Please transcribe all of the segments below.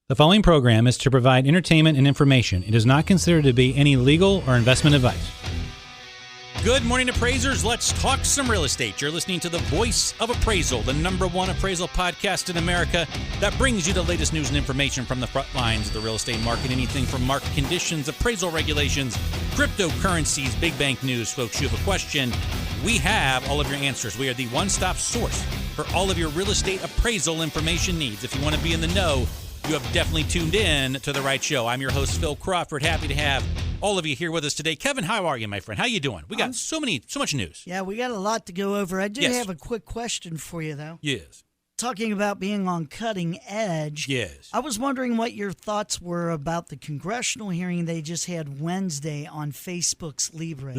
The following program is to provide entertainment and information. It is not considered to be any legal or investment advice. Good morning, appraisers. Let's talk some real estate. You're listening to the Voice of Appraisal, the #1 appraisal podcast in America that brings you the latest news and information from the front lines of the real estate market. Anything from market conditions, appraisal regulations, cryptocurrencies, big bank news. Folks, you have a question, we have all of your answers. We are the one-stop source for all of your real estate appraisal information needs. If you want to be in the know, you have definitely tuned in to the right show. I'm your host, Phil Crawford. Happy to have all of you here with us today. Kevin, how are you, my friend? How you doing? We got so much news. Yeah, we got a lot to go over. I do have a quick question for you, though. Yes. Talking about being on cutting edge. Yes. I was wondering what your thoughts were about the congressional hearing they just had Wednesday on Facebook's Libra.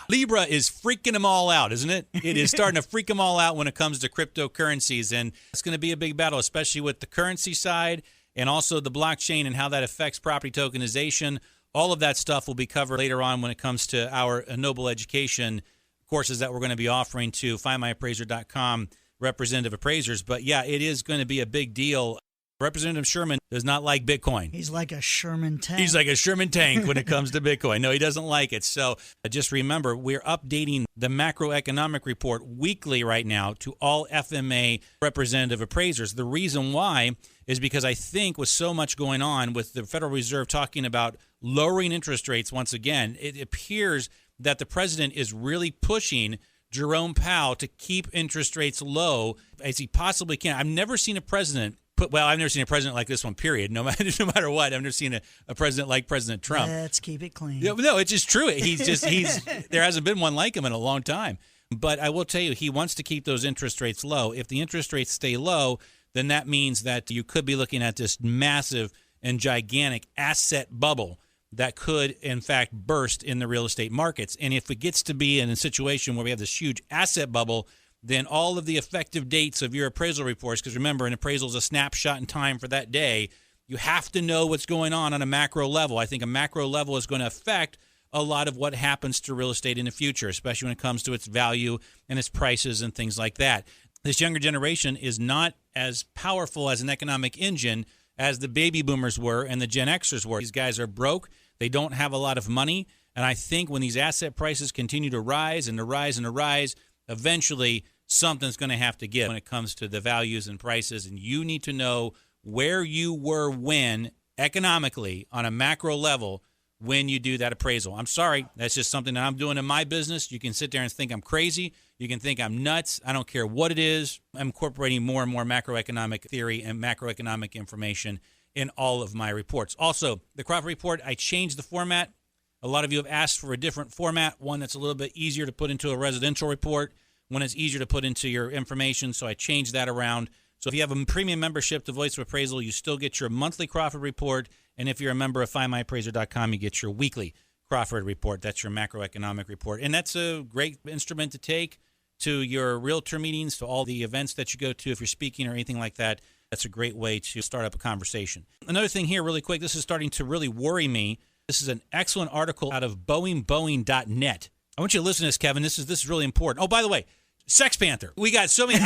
Libra is freaking them all out, isn't it? It is starting to freak them all out when it comes to cryptocurrencies, and it's going to be a big battle, especially with the currency side and also the blockchain and how that affects property tokenization. All of that stuff will be covered later on when it comes to our Noble Education courses that we're going to be offering to findmyappraiser.com representative appraisers. But yeah, it is going to be a big deal. Representative Sherman does not like Bitcoin. He's like a Sherman tank. He's like a Sherman tank when it comes to Bitcoin. No, he doesn't like it. So just remember, we're updating the Macroeconomic Report weekly right now to all FMA representative appraisers. The reason why is because I think with so much going on with the Federal Reserve talking about lowering interest rates once again, it appears that the president is really pushing Jerome Powell to keep interest rates low as he possibly can. I've never seen a president I've never seen a president like this one, period. No matter what, I've never seen a president like President Trump. Let's keep it clean. Yeah, no, it's just true. There hasn't been one like him in a long time. But I will tell you, he wants to keep those interest rates low. If the interest rates stay low, then that means that you could be looking at this massive and gigantic asset bubble that could, in fact, burst in the real estate markets. And if it gets to be in a situation where we have this huge asset bubble, then all of the effective dates of your appraisal reports, because remember, an appraisal is a snapshot in time for that day, you have to know what's going on a macro level. I think a macro level is going to affect a lot of what happens to real estate in the future, especially when it comes to its value and its prices and things like that. This younger generation is not as powerful as an economic engine as the baby boomers were and the Gen Xers were. These guys are broke. They don't have a lot of money. And I think when these asset prices continue to rise and to rise and to rise, eventually something's going to have to give when it comes to the values and prices. And you need to know where you were when economically on a macro level when you do that appraisal. I'm sorry. That's just something that I'm doing in my business. You can sit there and think I'm crazy. You can think I'm nuts. I don't care what it is. I'm incorporating more and more macroeconomic theory and macroeconomic information in all of my reports. Also, the Crawford Report, I changed the format. A lot of you have asked for a different format, one that's a little bit easier to put into a residential report, one that's easier to put into your information, so I changed that around. So if you have a premium membership to Voice of Appraisal, you still get your monthly Crawford Report, and if you're a member of findmyappraiser.com, you get your weekly Crawford Report. That's your macroeconomic report, and that's a great instrument to take to your realtor meetings, to all the events that you go to if you're speaking or anything like that. That's a great way to start up a conversation. Another thing here really quick, this is starting to really worry me. This is an excellent article out of boeingboeing.net. I want you to listen to this, Kevin. This is really important. Oh, by the way, Sex Panther. We got so many.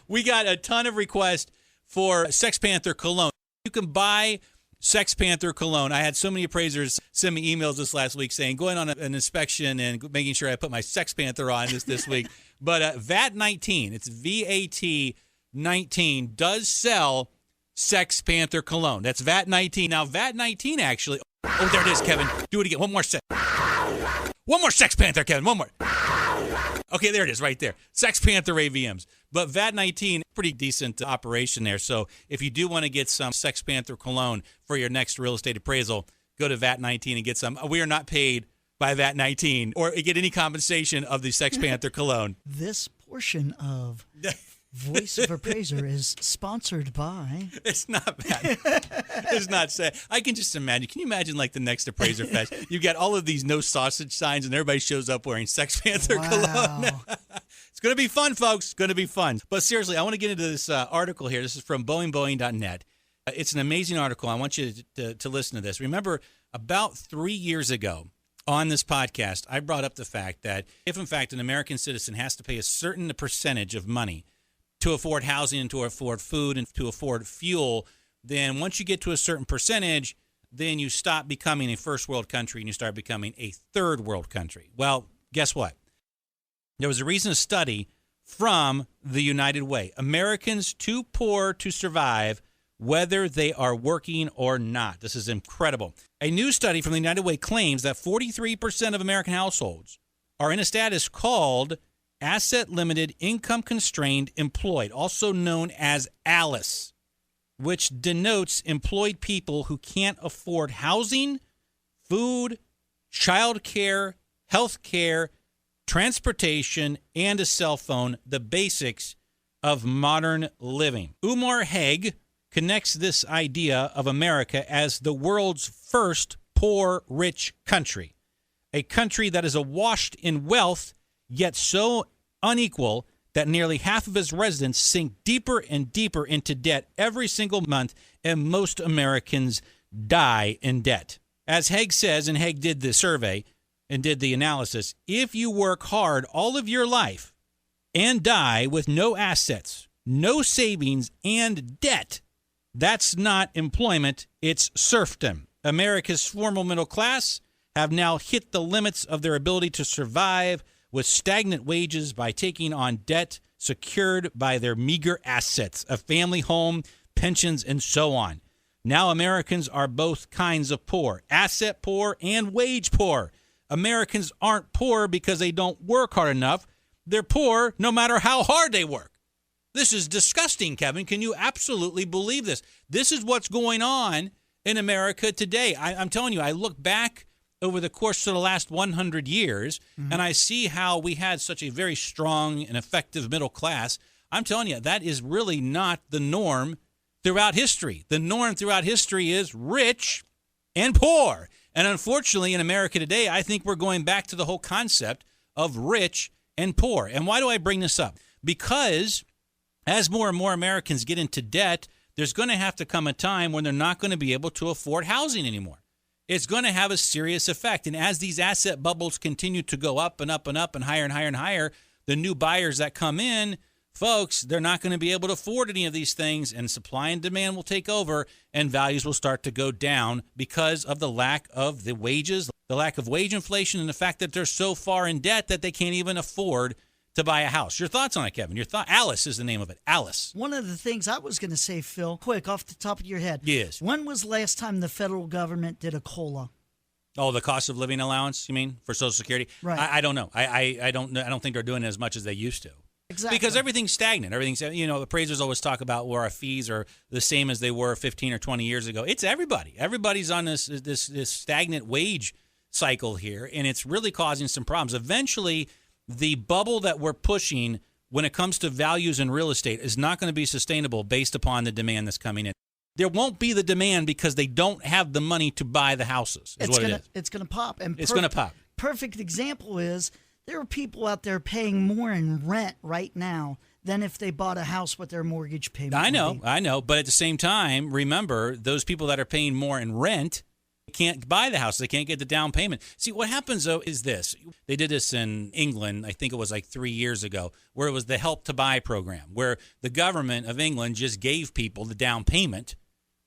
We got a ton of requests for Sex Panther cologne. You can buy Sex Panther cologne. I had so mmany appraisers send me emails this last week saying, going on an inspection and making sure I put my Sex Panther on this week. But VAT19, it's VAT19, does sell Sex Panther cologne. That's VAT19. Now, VAT19 actually... Oh, there it is, Kevin. Do it again. One more Sex Panther, Kevin. One more. Okay, there it is right there. Sex Panther AVMs. But VAT19, pretty decent operation there. So if you do want to get some Sex Panther cologne for your next real estate appraisal, go to VAT19 and get some. We are not paid by VAT19 or get any compensation of the Sex Panther cologne. This portion of Voice of Appraiser is sponsored by... It's not bad. It's not sad. I can just imagine. Can you imagine like the next Appraiser Fest? You've got all of these no sausage signs and everybody shows up wearing Sex Panther cologne. It's going to be fun, folks. It's going to be fun. But seriously, I want to get into this article here. This is from boeingboeing.net. It's an amazing article. I want you to listen to this. Remember, about 3 years ago, on this podcast, I brought up the fact that if, in fact, an American citizen has to pay a certain percentage of money to afford housing and to afford food and to afford fuel, then once you get to a certain percentage, then you stop becoming a first world country and you start becoming a third world country. Well, guess what? There was a recent study from the United Way. Americans too poor to survive, whether they are working or not. This is incredible. A new study from the United Way claims that 43% of American households are in a status called asset limited, income constrained, employed, also known as A.L.I.C.E, which denotes employed people who can't afford housing, food, child care, health care, transportation, and a cell phone, the basics of modern living. Umar Hague connects this idea of America as the world's first poor-rich country, a country that is awash in wealth, yet so unequal that nearly half of its residents sink deeper and deeper into debt every single month, and most Americans die in debt. As Hague says, and Hague did the survey and did the analysis, if you work hard all of your life and die with no assets, no savings, and debt, that's not employment, it's serfdom. America's formal middle class have now hit the limits of their ability to survive with stagnant wages by taking on debt secured by their meager assets, a family home, pensions, and so on. Now Americans are both kinds of poor, asset poor and wage poor. Americans aren't poor because they don't work hard enough. They're poor no matter how hard they work. This is disgusting, Kevin. Can you absolutely believe this? This is what's going on in America today. I'm telling you, I look back over the course of the last 100 years, and I see how we had such a very strong and effective middle class. I'm telling you, that is really not the norm throughout history. The norm throughout history is rich and poor. And unfortunately, in America today, I think we're going back to the whole concept of rich and poor. And why do I bring this up? Because as more and more Americans get into debt, there's going to have to come a time when they're not going to be able to afford housing anymore. It's going to have a serious effect. And as these asset bubbles continue to go up and up and up and higher and higher and higher, the new buyers that come in, folks, they're not going to be able to afford any of these things, and supply and demand will take over, and values will start to go down because of the lack of the wages, the lack of wage inflation, and the fact that they're so far in debt that they can't even afford to buy a house. Your thoughts on it, Kevin? Your thought? A.L.I.C.E is the name of it. A.L.I.C.E. One of the things I was going to say, Phil, quick, off the top of your head. Yes. When was the last time the federal government did a COLA? Oh, the cost of living allowance, you mean, for Social Security? Right. I don't know. I don't know. I don't think they're doing it as much as they used to. Exactly. Because everything's stagnant. Everything's, appraisers always talk about where our fees are the same as they were 15 or 20 years ago. It's everybody. Everybody's on this stagnant wage cycle here, and it's really causing some problems. Eventually, the bubble that we're pushing when it comes to values in real estate is not going to be sustainable based upon the demand that's coming in. There won't be the demand because they don't have the money to buy the houses. It's going to pop. And it's going to pop. Perfect example is there are people out there paying more in rent right now than if they bought a house with their mortgage payment. I know. But at the same time, remember, those people that are paying more in rent can't buy the house. They can't get the down payment. See, what happens, though, is this. They did this in England, I think it was like 3 years ago, where it was the Help to Buy program, where the government of England just gave people the down payment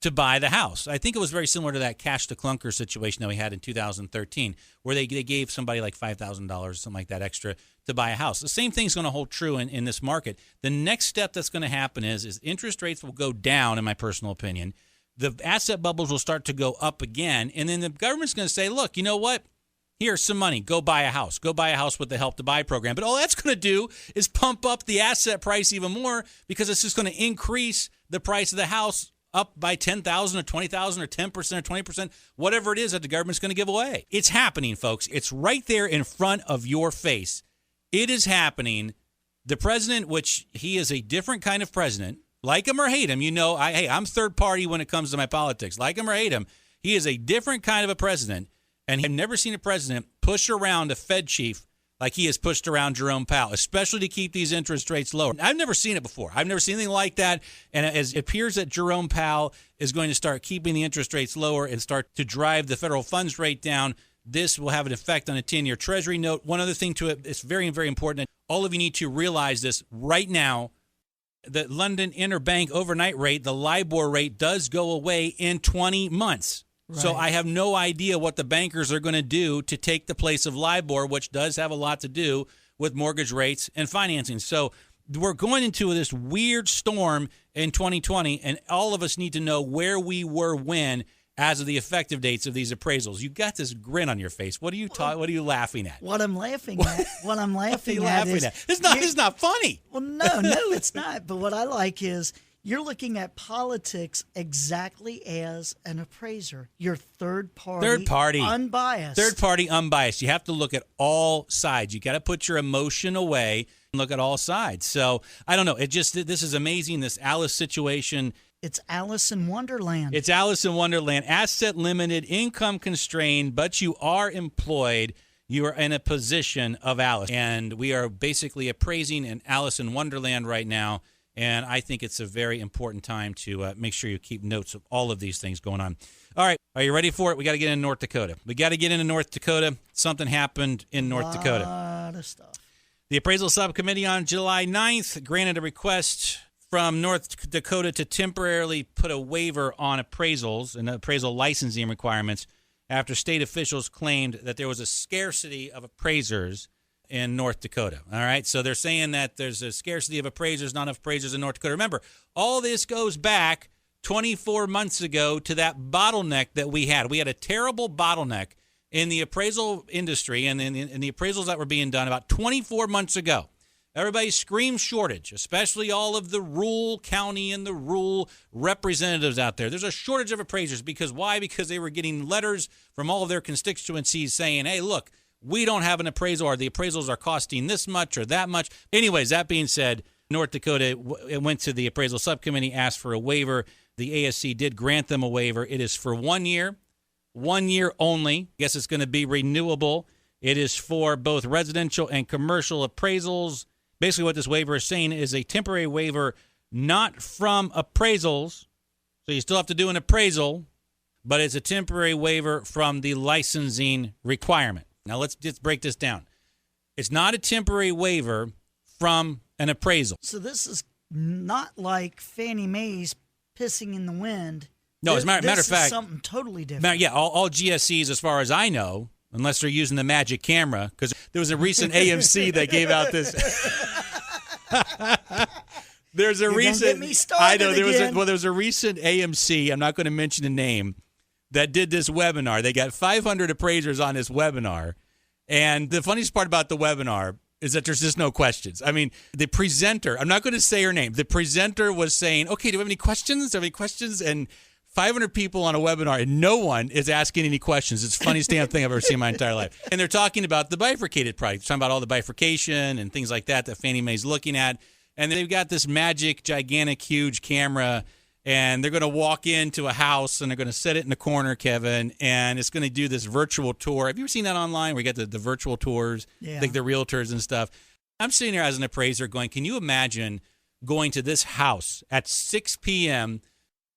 to buy the house. I think it was very similar to that cash to clunker situation that we had in 2013, where they gave somebody like $5,000 or something like that extra to buy a house. The same thing's going to hold true in this market. The next step that's going to happen is interest rates will go down, in my personal opinion. The asset bubbles will start to go up again, and then the government's going to say, look, you know what? Here's some money. Go buy a house. Go buy a house with the Help to Buy program. But all that's going to do is pump up the asset price even more, because it's just going to increase the price of the house up by 10,000 or 20,000 or 10% or 20%, whatever it is that the government's going to give away. It's happening, folks. It's right there in front of your face. It is happening. The president, which he is a different kind of president, like him or hate him, I'm third party when it comes to my politics. Like him or hate him, he is a different kind of a president, and I've never seen a president push around a Fed chief like he has pushed around Jerome Powell, especially to keep these interest rates lower. I've never seen it before. I've never seen anything like that, and as it appears that Jerome Powell is going to start keeping the interest rates lower and start to drive the federal funds rate down, this will have an effect on a 10-year Treasury note. One other thing to it, it's very, very important. All of you need to realize this right now. the London Interbank Overnight Rate, the LIBOR rate, does go away in 20 months. Right. So I have no idea what the bankers are going to do to take the place of LIBOR, which does have a lot to do with mortgage rates and financing. So we're going into this weird storm in 2020, and all of us need to know where we were when as of the effective dates of these appraisals. You got this grin on your face. What are you what are you laughing at? What I'm laughing at. What I'm laughing at is it's not funny. Well, no, it's not. But what I like is you're looking at politics exactly as an appraiser. You're third party, unbiased. Third party, unbiased. You have to look at all sides. You got to put your emotion away and look at all sides. So I don't know. This is amazing. This Alice situation. It's Alice in Wonderland. It's Alice in Wonderland. Asset limited, income constrained, but you are employed. You are in a position of Alice. And we are basically appraising an Alice in Wonderland right now. And I think it's a very important time to make sure you keep notes of all of these things going on. All right. Are you ready for it? We got to get into North Dakota. Something happened in North Dakota. A lot of stuff. The Appraisal Subcommittee on July 9th granted a request from North Dakota to temporarily put a waiver on appraisals and appraisal licensing requirements after state officials claimed that there was a scarcity of appraisers in North Dakota. All right, so they're saying that there's a scarcity of appraisers, not enough appraisers in North Dakota. Remember, all this goes back 24 months ago to that bottleneck that we had. We had a terrible bottleneck in the appraisal industry and in the appraisals that were being done about 24 months ago. Everybody screamed shortage, especially all of the rural county and the rural representatives out there. There's a shortage of appraisers because why? Because they were getting letters from all of their constituencies saying, hey, look, we don't have an appraisal, or the appraisals are costing this much or that much. Anyways, that being said, North Dakota went to the appraisal subcommittee, asked for a waiver. The A.S.C. did grant them a waiver. It is for 1 year only. I guess it's going to be renewable. It is for both residential and commercial appraisals. Basically, what this waiver is saying is a temporary waiver not from appraisals. So you still have to do an appraisal, but it's a temporary waiver from the licensing requirement. Now, let's just break this down. It's not a temporary waiver from an appraisal. So this is not like Fannie Mae's pissing in the wind. No, as a matter of fact, is something totally different. Yeah, all GSEs, as far as I know, unless they're using the magic camera, because there was a recent AMC that gave out this. There's a recent. I know there was a recent AMC. I'm not going to mention the name. That did this webinar. They got 500 appraisers on this webinar. And the funniest part about the webinar is that there's just no questions. I mean, the presenter, I'm not going to say her name. The presenter was saying, okay, do we have any questions? Do we have any questions? And 500 people on a webinar, and no one is asking any questions. It's the funniest damn thing I've ever seen in my entire life. And they're talking about the bifurcated price, talking about all the bifurcation and things like that Fannie Mae's looking at. And they've got this magic, gigantic, huge camera, and they're going to walk into a house, and they're going to set it in the corner, Kevin, and it's going to do this virtual tour. Have you ever seen that online where you get the virtual tours, like the realtors and stuff? I'm sitting there as an appraiser going, can you imagine going to this house at 6 p.m.,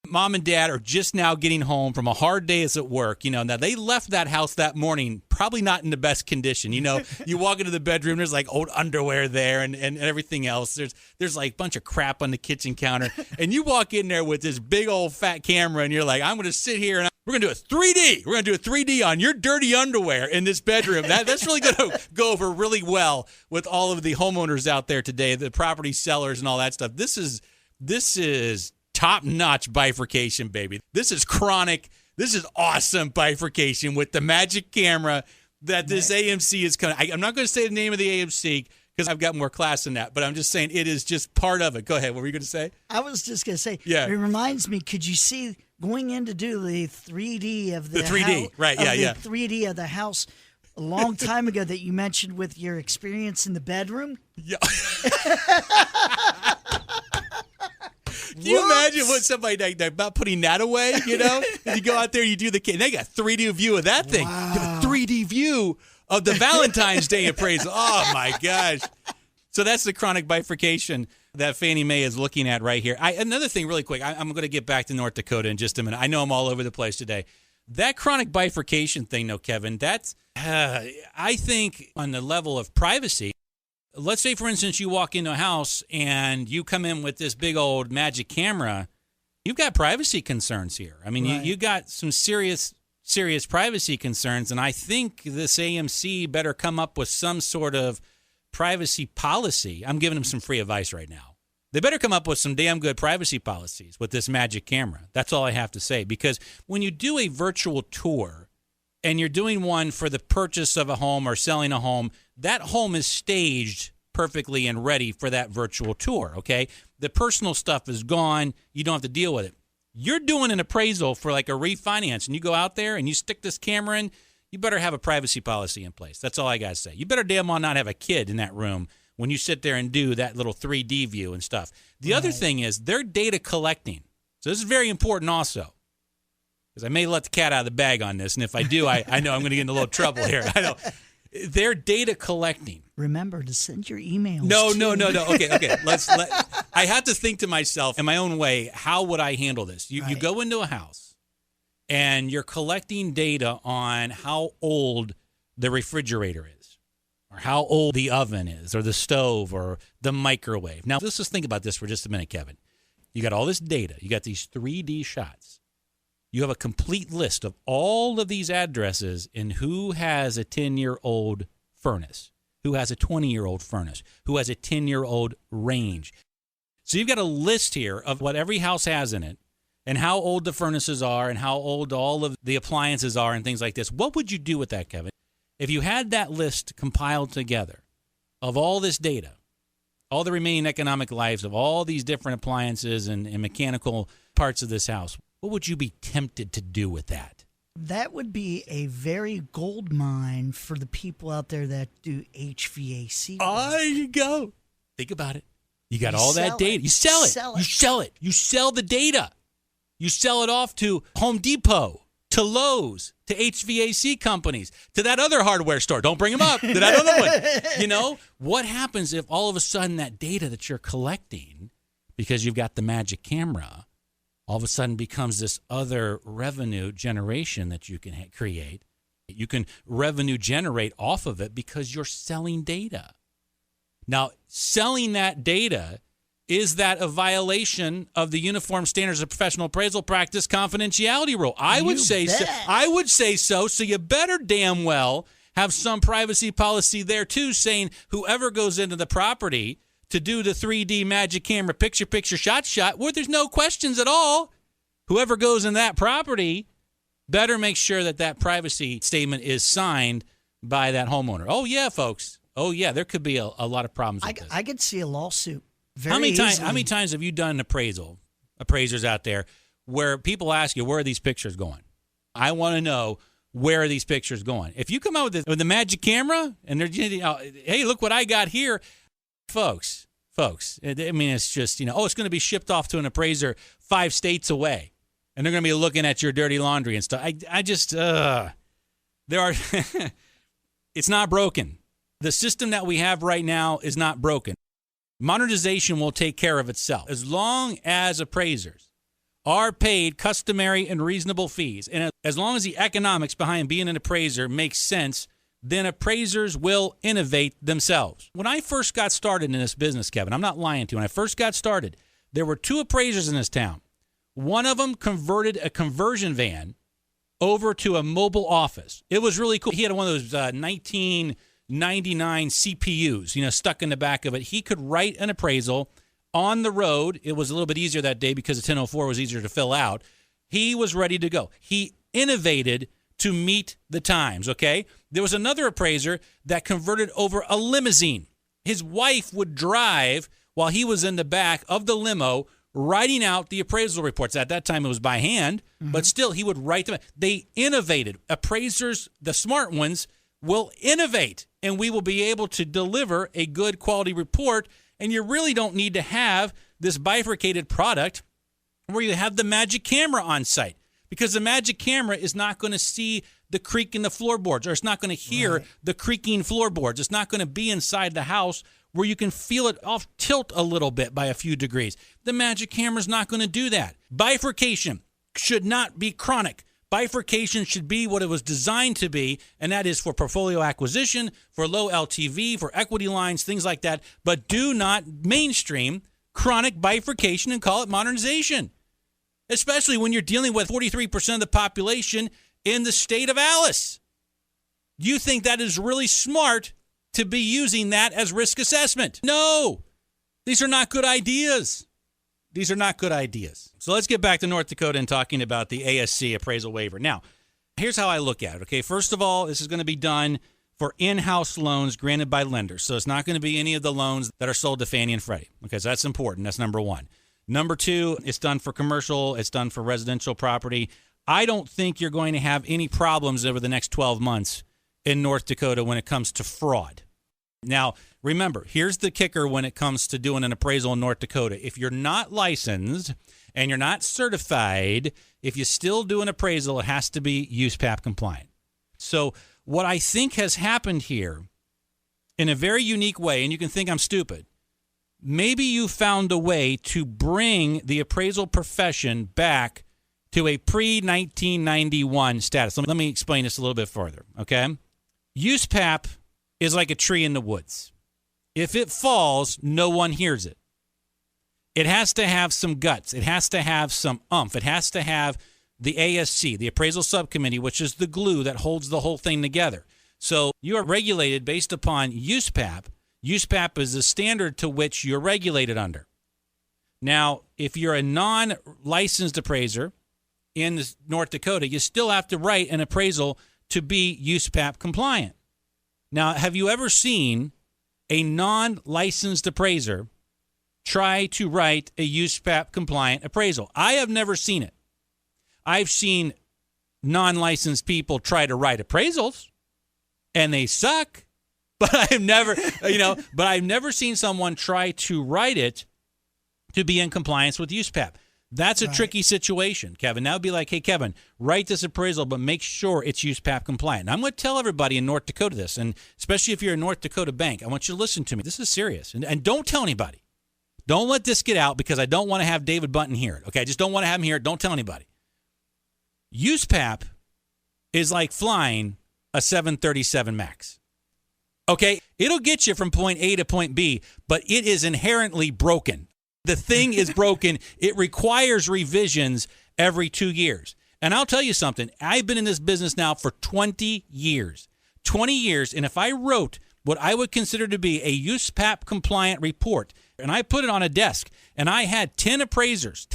Mom and Dad are just now getting home from a hard day at work. Now they left that house that morning, probably not in the best condition. You walk into the bedroom, there's like old underwear there and everything else. There's like a bunch of crap on the kitchen counter. And you walk in there with this big old fat camera and you're like, I'm going to sit here and we're going to do a 3D. We're going to do a 3D on your dirty underwear in this bedroom. That's really going to go over really well with all of the homeowners out there today, the property sellers and all that stuff. This is top-notch bifurcation, baby. This is chronic. This is awesome bifurcation with the magic camera that this AMC is coming. I'm not going to say the name of the AMC because I've got more class than that, but I'm just saying it is just part of it. Go ahead. What were you going to say? I was just going to say, it reminds me, could you see going in to do the 3D of the 3D, house, right, yeah. 3D of the house a long time ago that you mentioned with your experience in the bedroom? Yeah. Can you imagine what somebody about putting that away, And you go out there, you do they got 3D view of that thing. Wow. You have a 3D view of the Valentine's Day appraisal. Oh, my gosh. So that's the chronic bifurcation that Fannie Mae is looking at right here. Another thing really quick, I'm going to get back to North Dakota in just a minute. I know I'm all over the place today. That chronic bifurcation thing, though, Kevin, that's, I think on the level of privacy, let's say, for instance, you walk into a house and you come in with this big old magic camera. You've got privacy concerns here. I mean, right. you got some serious privacy concerns, and I think this AMC better come up with some sort of privacy policy. I'm giving them some free advice right now. They better come up with some damn good privacy policies with this magic camera. That's all I have to say. Because when you do a virtual tour and you're doing one for the purchase of a home or selling a home, that home is staged perfectly and ready for that virtual tour, okay? The personal stuff is gone. You don't have to deal with it. You're doing an appraisal for like a refinance, and you go out there and you stick this camera in, you better have a privacy policy in place. That's all I got to say. You better damn well not have a kid in that room when you sit there and do that little 3D view and stuff. The other thing is they're data collecting. So this is very important also, because I may let the cat out of the bag on this, and if I do, I know I'm going to get in a little trouble here. I know. They're data collecting. Remember to send your emails. No. Okay. I have to think to myself in my own way, how would I handle this? You go into a house, and you're collecting data on how old the refrigerator is, or how old the oven is, or the stove, or the microwave. Now, let's just think about this for just a minute, Kevin. You got all this data. You got these 3D shots. You have a complete list of all of these addresses and who has a 10-year-old furnace, who has a 20-year-old furnace, who has a 10-year-old range. So you've got a list here of what every house has in it and how old the furnaces are and how old all of the appliances are and things like this. What would you do with that, Kevin? If you had that list compiled together of all this data, all the remaining economic lives of all these different appliances and mechanical parts of this house, what would you be tempted to do with that? That would be a very gold mine for the people out there that do HVAC. Oh, there you go. Think about it. You got all that data. You sell it. You sell it. You sell the data. You sell it off to Home Depot, to Lowe's, to HVAC companies, to that other hardware store. Don't bring them up. To that other one. You know, what happens if all of a sudden that data that you're collecting, because you've got the magic camera, all of a sudden becomes this other revenue generation that you can create. You can revenue generate off of it because you're selling data. Now, selling that data, is that a violation of the Uniform Standards of Professional Appraisal Practice confidentiality rule? I would say so. I would say so. So you better damn well have some privacy policy there too, saying whoever goes into the property to do the 3D magic camera picture, shot, where there's no questions at all. Whoever goes in that property better make sure that that privacy statement is signed by that homeowner. Oh, yeah, folks. Oh, yeah, there could be a lot of problems with this. I could see a lawsuit How many times have you done an appraisers out there, where people ask you, where are these pictures going? I want to know, where are these pictures going? If you come out with the magic camera and they're, hey, look what I got here. Folks, I mean, it's just, it's going to be shipped off to an appraiser 5 states away, and they're going to be looking at your dirty laundry and stuff. It's not broken. The system that we have right now is not broken. Modernization will take care of itself. As long as appraisers are paid customary and reasonable fees, and as long as the economics behind being an appraiser makes sense, then appraisers will innovate themselves. When I first got started in this business, Kevin, I'm not lying to you. When I first got started, there were 2 appraisers in this town. One of them converted a conversion van over to a mobile office. It was really cool. He had one of those 1999 CPUs, stuck in the back of it. He could write an appraisal on the road. It was a little bit easier that day because the 1004 was easier to fill out. He was ready to go. He innovated to meet the times, okay? There was another appraiser that converted over a limousine. His wife would drive while he was in the back of the limo writing out the appraisal reports. At that time, it was by hand, but still, he would write them. They innovated. Appraisers, the smart ones, will innovate, and we will be able to deliver a good quality report, and you really don't need to have this bifurcated product where you have the magic camera on site, because the magic camera is not going to see the creak in the floorboards, or it's not going to hear the creaking floorboards. It's not going to be inside the house where you can feel it off tilt a little bit by a few degrees. The magic camera is not going to do that. Bifurcation should not be chronic. Bifurcation should be what it was designed to be, and that is for portfolio acquisition, for low LTV, for equity lines, things like that. But do not mainstream chronic bifurcation and call it modernization, especially when you're dealing with 43% of the population in the state of A.L.I.C.E. You think that is really smart to be using that as risk assessment? No, these are not good ideas. These are not good ideas. So let's get back to North Dakota and talking about the A.S.C. appraisal waiver. Now, here's how I look at it, okay? First of all, this is going to be done for in-house loans granted by lenders. So it's not going to be any of the loans that are sold to Fannie and Freddie. Okay, so that's important. That's number one. Number two, it's done for commercial. It's done for residential property. I don't think you're going to have any problems over the next 12 months in North Dakota when it comes to fraud. Now, remember, here's the kicker when it comes to doing an appraisal in North Dakota. If you're not licensed and you're not certified, if you still do an appraisal, it has to be UsePAP compliant. So what I think has happened here in a very unique way, and you can think I'm stupid, maybe you found a way to bring the appraisal profession back to a pre-1991 status. Let me explain this a little bit further, okay? UsePAP is like a tree in the woods. If it falls, no one hears it. It has to have some guts. It has to have some oomph. It has to have the A.S.C., the Appraisal Subcommittee, which is the glue that holds the whole thing together. So you are regulated based upon UsePAP. UsePAP is the standard to which you're regulated under. Now, if you're a non-licensed appraiser in North Dakota, you still have to write an appraisal to be UsePAP compliant. Now, have you ever seen a non-licensed appraiser try to write a UsePAP compliant appraisal? I have never seen it. I've seen non-licensed people try to write appraisals, and they suck. But I've never seen someone try to write it to be in compliance with UsePAP. That's a tricky situation, Kevin. That would be like, hey, Kevin, write this appraisal, but make sure it's UsePAP compliant. And I'm going to tell everybody in North Dakota this, and especially if you're a North Dakota bank, I want you to listen to me. This is serious. And don't tell anybody. Don't let this get out because I don't want to have David Bunton hear it. Okay, I just don't want to have him hear it. Don't tell anybody. UsePAP is like flying a 737 MAX. Okay, it'll get you from point A to point B, but it is inherently broken. The thing is broken. It requires revisions every 2 years. And I'll tell you something. I've been in this business now for 20 years. 20 years, and if I wrote what I would consider to be a UsePAP compliant report, and I put it on a desk, and I had 10 appraisers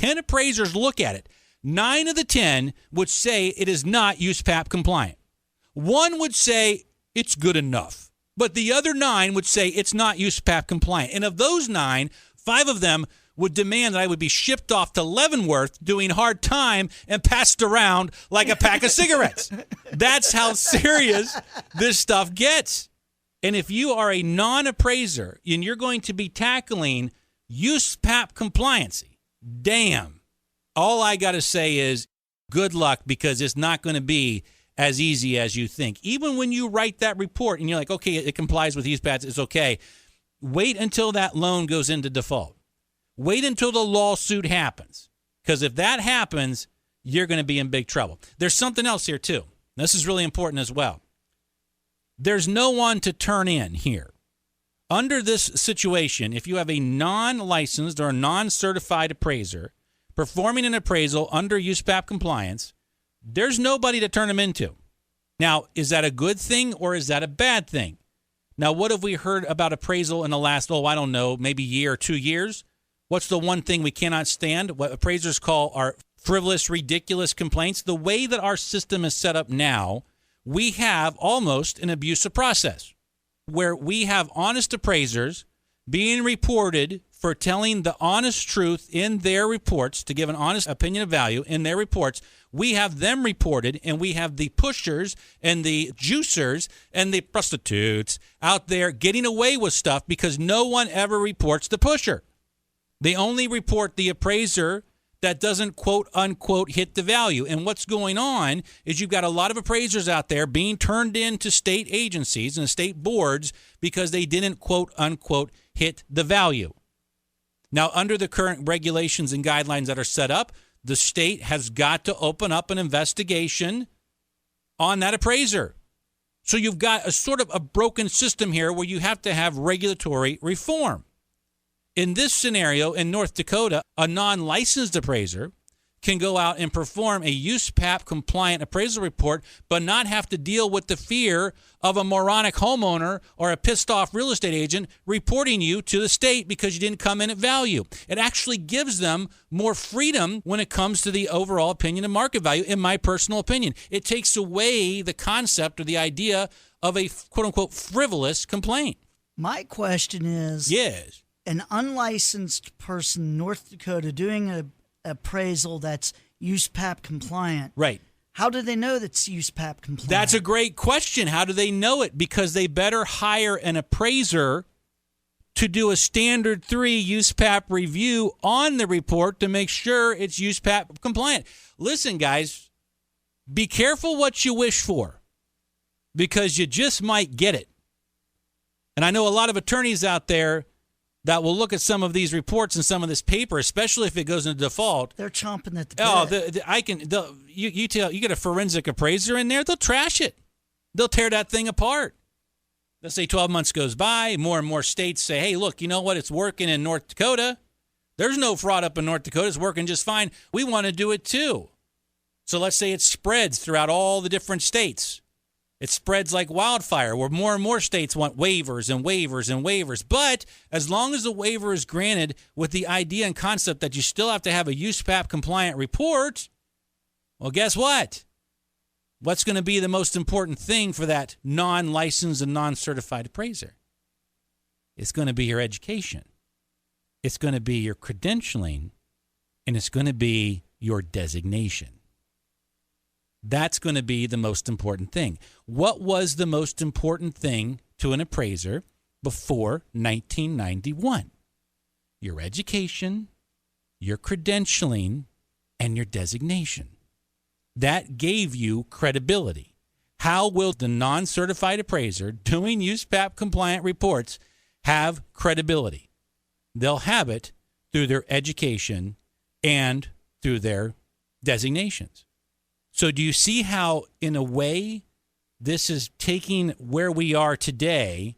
look at it, 9 of the 10 would say it is not UsePAP compliant. One would say it's good enough, but the other 9 would say it's not UsePAP compliant. And of those 9, 5 of them would demand that I would be shipped off to Leavenworth doing hard time and passed around like a pack of cigarettes. That's how serious this stuff gets. And if you are a non-appraiser and you're going to be tackling UsePAP compliancy, damn, all I got to say is good luck because it's not going to be as easy as you think. Even when you write that report and you're like, okay, it complies with UsePAP, it's okay. Wait until that loan goes into default. Wait until the lawsuit happens. Because if that happens, you're going to be in big trouble. There's something else here, too. This is really important as well. There's no one to turn in here. Under this situation, if you have a non-licensed or non-certified appraiser performing an appraisal under UsePAP compliance, there's nobody to turn them into. Now, is that a good thing or is that a bad thing? Now, what have we heard about appraisal in the last, maybe year or 2 years? What's the one thing we cannot stand? What appraisers call our frivolous, ridiculous complaints. The way that our system is set up now, we have almost an abusive process where we have honest appraisers being reported for telling the honest truth in their reports, to give an honest opinion of value in their reports. We have them reported, and we have the pushers and the juicers and the prostitutes out there getting away with stuff because no one ever reports the pusher. They only report the appraiser that doesn't, quote, unquote, hit the value. And what's going on is you've got a lot of appraisers out there being turned into state agencies and state boards because they didn't, quote, unquote, hit the value. Now, under the current regulations and guidelines that are set up, the state has got to open up an investigation on that appraiser. So you've got a sort of a broken system here where you have to have regulatory reform. In this scenario, in North Dakota, a non-licensed appraiser can go out and perform a UsePAP compliant appraisal report, but not have to deal with the fear of a moronic homeowner or a pissed off real estate agent reporting you to the state because you didn't come in at value. It actually gives them more freedom when it comes to the overall opinion of market value, in my personal opinion. It takes away the concept or the idea of a quote unquote frivolous complaint. My question is, yes, an unlicensed person in North Dakota doing a appraisal that's UsePAP compliant. Right. How do they know that's UsePAP compliant? That's a great question. How do they know it? Because they better hire an appraiser to do a standard 3 UsePAP review on the report to make sure it's UsePAP compliant. Listen, guys, be careful what you wish for, because you just might get it. And I know a lot of attorneys out there that will look at some of these reports and some of this paper, especially if it goes into default. They're chomping at the bit. You get a forensic appraiser in there, they'll trash it. They'll tear that thing apart. Let's say 12 months goes by, more and more states say, hey, look, you know what? It's working in North Dakota. There's no fraud up in North Dakota. It's working just fine. We want to do it too. So let's say it spreads throughout all the different states. It spreads like wildfire, where more and more states want waivers and waivers and waivers. But as long as the waiver is granted with the idea and concept that you still have to have a UsePAP compliant report, well, guess what? What's going to be the most important thing for that non-licensed and non-certified appraiser? It's going to be your education. It's going to be your credentialing, and it's going to be your designation. That's going to be the most important thing. What was the most important thing to an appraiser before 1991? Your education, your credentialing, and your designation. That gave you credibility. How will the non-certified appraiser doing UsePAP compliant reports have credibility? They'll have it through their education and through their designations. So do you see how, in a way, this is taking where we are today,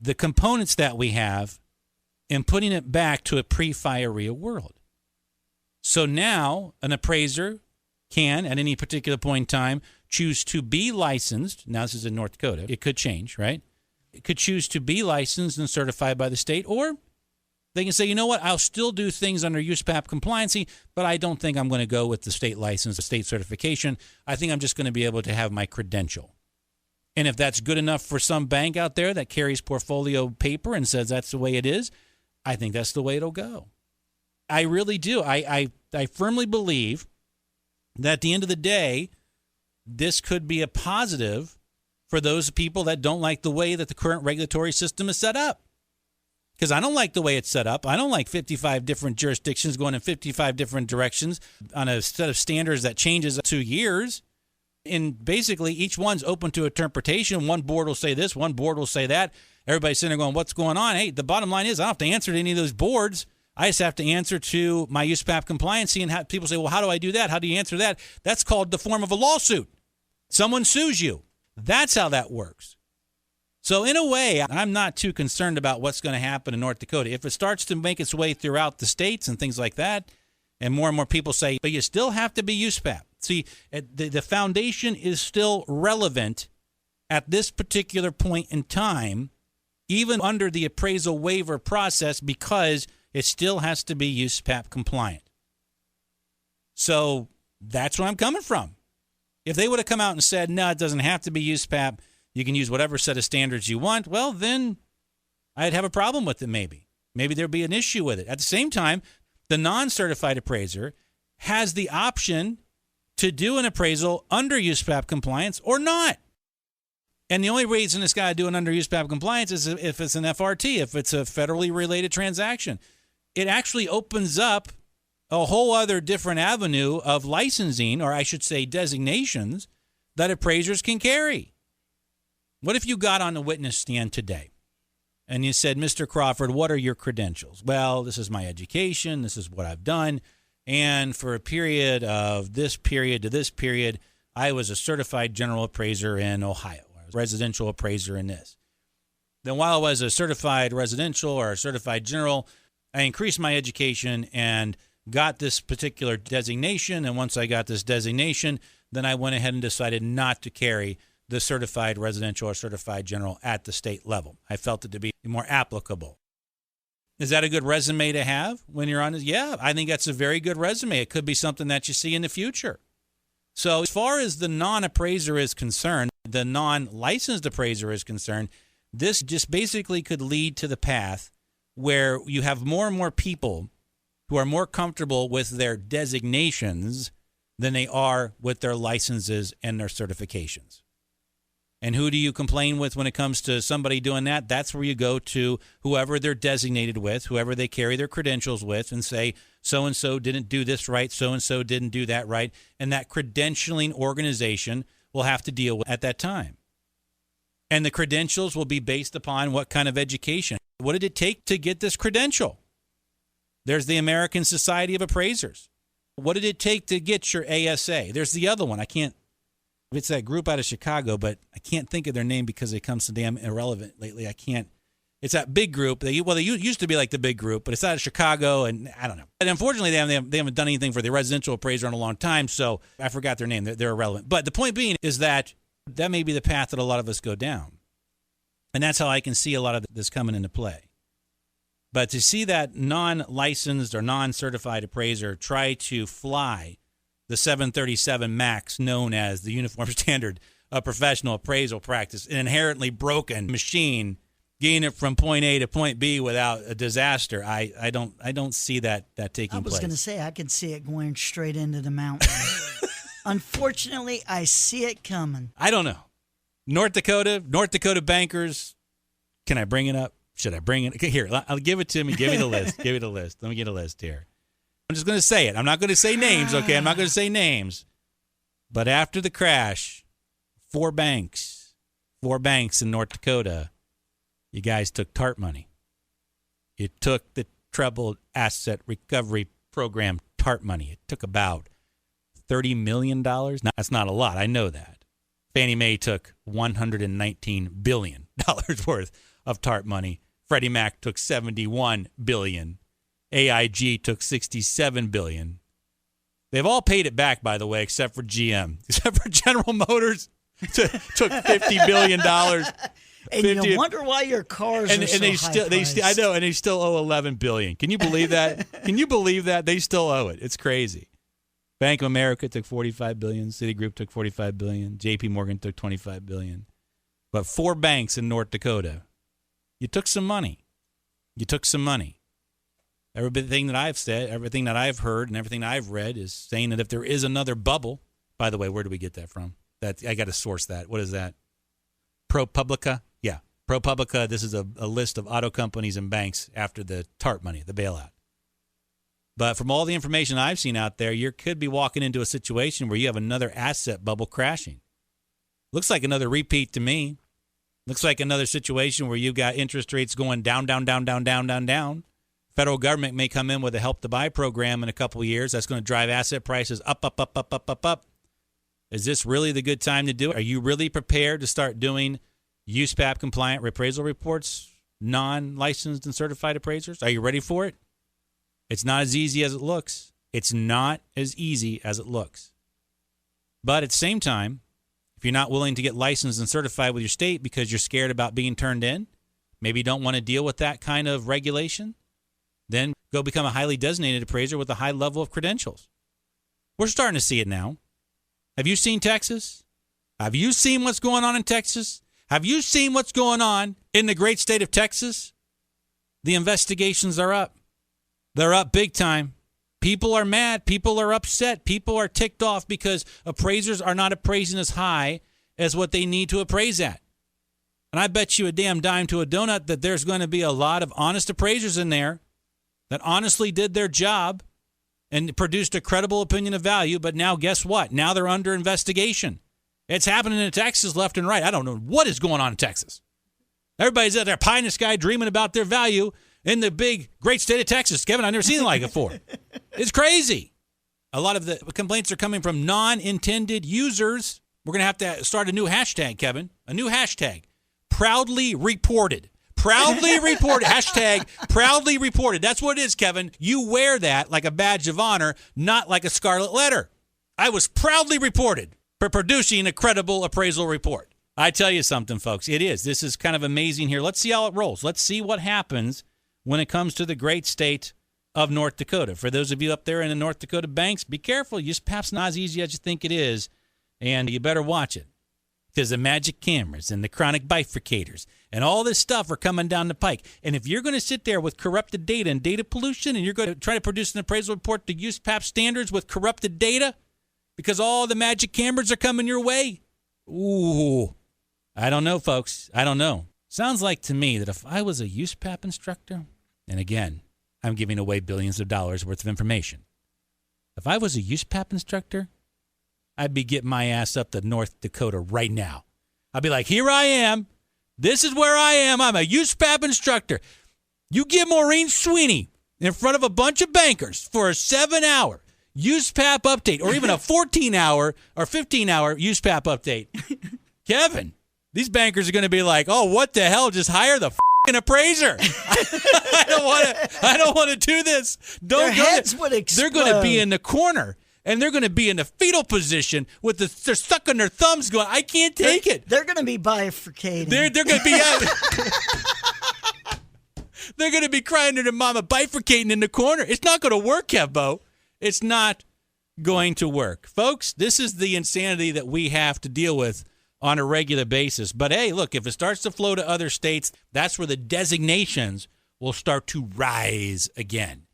the components that we have, and putting it back to a pre-FIREA world? So now an appraiser can, at any particular point in time, choose to be licensed. Now, this is in North Dakota. It could change, right? It could choose to be licensed and certified by the state, or they can say, you know what, I'll still do things under UsePAP compliancy, but I don't think I'm going to go with the state license, the state certification. I think I'm just going to be able to have my credential. And if that's good enough for some bank out there that carries portfolio paper and says that's the way it is, I think that's the way it'll go. I really do. I firmly believe that at the end of the day, this could be a positive for those people that don't like the way that the current regulatory system is set up. Because I don't like the way it's set up. I don't like 55 different jurisdictions going in 55 different directions on a set of standards that changes 2 years. And basically, each one's open to interpretation. One board will say this, one board will say that. Everybody's sitting there going, what's going on? Hey, the bottom line is I don't have to answer to any of those boards. I just have to answer to my UsePAP compliancy. And people say, well, how do I do that? How do you answer that? That's called the form of a lawsuit. Someone sues you. That's how that works. So in a way, I'm not too concerned about what's going to happen in North Dakota. If it starts to make its way throughout the states and things like that, and more people say, but you still have to be UsePAP. See, the foundation is still relevant at this particular point in time, even under the appraisal waiver process, because it still has to be UsePAP compliant. So that's where I'm coming from. If they would have come out and said, no, it doesn't have to be UsePAP, you can use whatever set of standards you want, well, then I'd have a problem with it maybe. Maybe there'd be an issue with it. At the same time, the non-certified appraiser has the option to do an appraisal under UsePAP compliance or not. And the only reason it's got to do it under UsePAP compliance is if it's an FRT, if it's a federally related transaction. It actually opens up a whole other different avenue of licensing, or I should say designations, that appraisers can carry. What if you got on the witness stand today and you said, Mr. Crawford, what are your credentials? Well, this is my education. This is what I've done. And for a period of this period to this period, I was a certified general appraiser in Ohio. I was a residential appraiser in this. Then while I was a certified residential or a certified general, I increased my education and got this particular designation. And once I got this designation, then I went ahead and decided not to carry the certified residential or certified general at the state level. I felt it to be more applicable. Is that a good resume to have when you're on this? Yeah, I think that's a very good resume. It could be something that you see in the future. So as far as the non-appraiser is concerned, the non-licensed appraiser is concerned, this just basically could lead to the path where you have more and more people who are more comfortable with their designations than they are with their licenses and their certifications. And who do you complain with when it comes to somebody doing that? That's where you go to whoever they're designated with, whoever they carry their credentials with, and say, so-and-so didn't do this right, so-and-so didn't do that right. And that credentialing organization will have to deal with at that time. And the credentials will be based upon what kind of education. What did it take to get this credential? There's the American Society of Appraisers. What did it take to get your ASA? There's the other one. It's that group out of Chicago, but I can't think of their name because it comes so damn irrelevant lately. It's that big group. They used to be like the big group, but it's out of Chicago, and I don't know. And unfortunately, they haven't done anything for the residential appraiser in a long time, so I forgot their name. They're irrelevant. But the point being is that may be the path that a lot of us go down. And that's how I can see a lot of this coming into play. But to see that non-licensed or non-certified appraiser try to fly the 737 MAX, known as the Uniform Standard of Professional Appraisal Practice, an inherently broken machine, getting it from point A to point B without a disaster, I don't see that taking place. I was going to say, I can see it going straight into the mountain. Unfortunately, I see it coming. I don't know. North Dakota bankers, can I bring it up? Should I bring it? Here, I'll give it to me. Give me the list. Give me the list. Let me get a list here. I'm just going to say it. I'm not going to say names, okay? I'm not going to say names. But after the crash, four banks in North Dakota, you guys took TARP money. You took the Troubled Asset Recovery Program TARP money. It took about $30 million. Now, that's not a lot. I know that. Fannie Mae took $119 billion worth of TARP money. Freddie Mac took $71 billion. AIG took $67 billion. They've all paid it back, by the way, except for GM. Except for General Motors, took $50 billion. And you wonder why your cars are so high-priced. I know, and they still owe $11 billion. Can you believe that? Can you believe that? They still owe it. It's crazy. Bank of America took $45 billion. Citigroup took $45 billion. JP Morgan took $25 billion. But four banks in North Dakota, you took some money. You took some money. Everything that I've said, everything that I've heard, and everything I've read is saying that if there is another bubble, by the way, where do we get that from? I got to source that. What is that? ProPublica? Yeah, ProPublica. This is a list of auto companies and banks after the TARP money, the bailout. But from all the information I've seen out there, you could be walking into a situation where you have another asset bubble crashing. Looks like another repeat to me. Looks like another situation where you've got interest rates going down. Federal government may come in with a Help to Buy program in a couple of years. That's going to drive asset prices up. Is this really the good time to do it? Are you really prepared to start doing UsePAP compliant appraisal reports, non-licensed and certified appraisers? Are you ready for it? It's not as easy as it looks. It's not as easy as it looks. But at the same time, if you're not willing to get licensed and certified with your state because you're scared about being turned in, maybe you don't want to deal with that kind of regulation, then go become a highly designated appraiser with a high level of credentials. We're starting to see it now. Have you seen Texas? Have you seen what's going on in Texas? Have you seen what's going on in the great state of Texas? The investigations are up. They're up big time. People are mad. People are upset. People are ticked off because appraisers are not appraising as high as what they need to appraise at. And I bet you a damn dime to a donut that there's going to be a lot of honest appraisers in there that honestly did their job and produced a credible opinion of value, but now guess what? Now they're under investigation. It's happening in Texas left and right. I don't know what is going on in Texas. Everybody's out there pie in the sky dreaming about their value in the big, great state of Texas. Kevin, I've never seen it like it before. It's crazy. A lot of the complaints are coming from non-intended users. We're going to have to start a new hashtag, Kevin. A new hashtag. Proudly reported. Proudly reported. Hashtag proudly reported. That's what it is, Kevin. You wear that like a badge of honor, not like a scarlet letter. I was proudly reported for producing a credible appraisal report. I tell you something, folks. It is. This is kind of amazing here. Let's see how it rolls. Let's see what happens when it comes to the great state of North Dakota. For those of you up there in the North Dakota banks, be careful. UsePAP's not as easy as you think it is, and you better watch it. Because the magic cameras and the chronic bifurcators and all this stuff are coming down the pike. And if you're going to sit there with corrupted data and data pollution and you're going to try to produce an appraisal report to UsePAP standards with corrupted data because all the magic cameras are coming your way, ooh, I don't know, folks. I don't know. Sounds like to me that if I was a UsePAP instructor, and again, I'm giving away billions of dollars worth of information. If I was a UsePAP instructor, I'd be getting my ass up to North Dakota right now. I'd be like, here I am. This is where I am. I'm a UsePAP instructor. You get Maureen Sweeney in front of a bunch of bankers for a 7-hour UsePAP update or even a 14-hour or 15-hour UsePAP update. Kevin, these bankers are going to be like, oh, what the hell? Just hire the f***ing appraiser. I don't want to do this. Their heads would explode. They're going to be in the corner. And they're going to be in the fetal position with they're stuck on their thumbs going, I can't take it. They're going to be bifurcating. They're going to be they're going to be crying to their mama, bifurcating in the corner. It's not going to work, Kevbo. It's not going to work. Folks, this is the insanity that we have to deal with on a regular basis. But hey, look, if it starts to flow to other states, that's where the designations will start to rise again.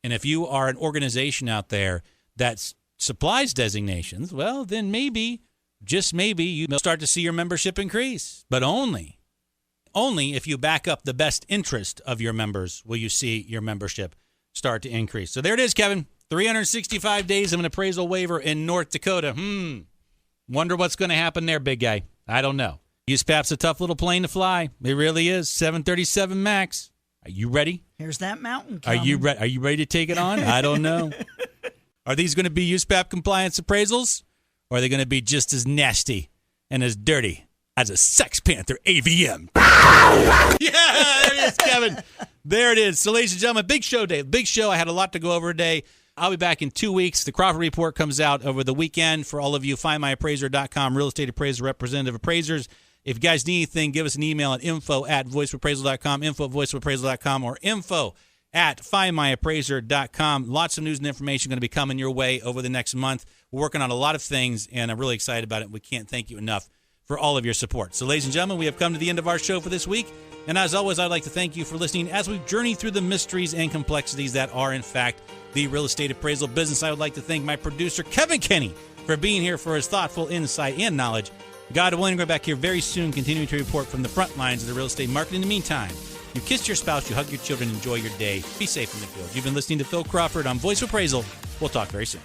And if you are an organization out there that supplies designations, well, then maybe, just maybe, you will start to see your membership increase. But only if you back up the best interest of your members will you see your membership start to increase. So there it is, Kevin. 365 days of an appraisal waiver in North Dakota. Wonder what's going to happen there, big guy. I don't know. UsePAP's a tough little plane to fly. It really is. 737 MAX. Are you ready? Here's that mountain coming. Are you ready to take it on? I don't know. Are these going to be UsePAP compliance appraisals? Or are they going to be just as nasty and as dirty as a Sex Panther AVM? Yeah, there it is, Kevin. There it is. So, ladies and gentlemen, big show day. Big show. I had a lot to go over today. I'll be back in 2 weeks. The Crawford Report comes out over the weekend for all of you findmyappraiser.com real estate appraiser representative appraisers. If you guys need anything, give us an email at info@voiceofappraisal.com, info@voiceofappraisal.com, or info@findmyappraiser.com. Lots of news and information going to be coming your way over the next month. We're working on a lot of things, and I'm really excited about it. We can't thank you enough for all of your support. So, ladies and gentlemen, we have come to the end of our show for this week. And as always, I'd like to thank you for listening as we journey through the mysteries and complexities that are, in fact, the real estate appraisal business. I would like to thank my producer, Kevin Kenny, for being here for his thoughtful insight and knowledge. God willing, we're back here very soon, continuing to report from the front lines of the real estate market. In the meantime, you kiss your spouse, you hug your children, enjoy your day. Be safe in the field. You've been listening to Phil Crawford on Voice of Appraisal. We'll talk very soon.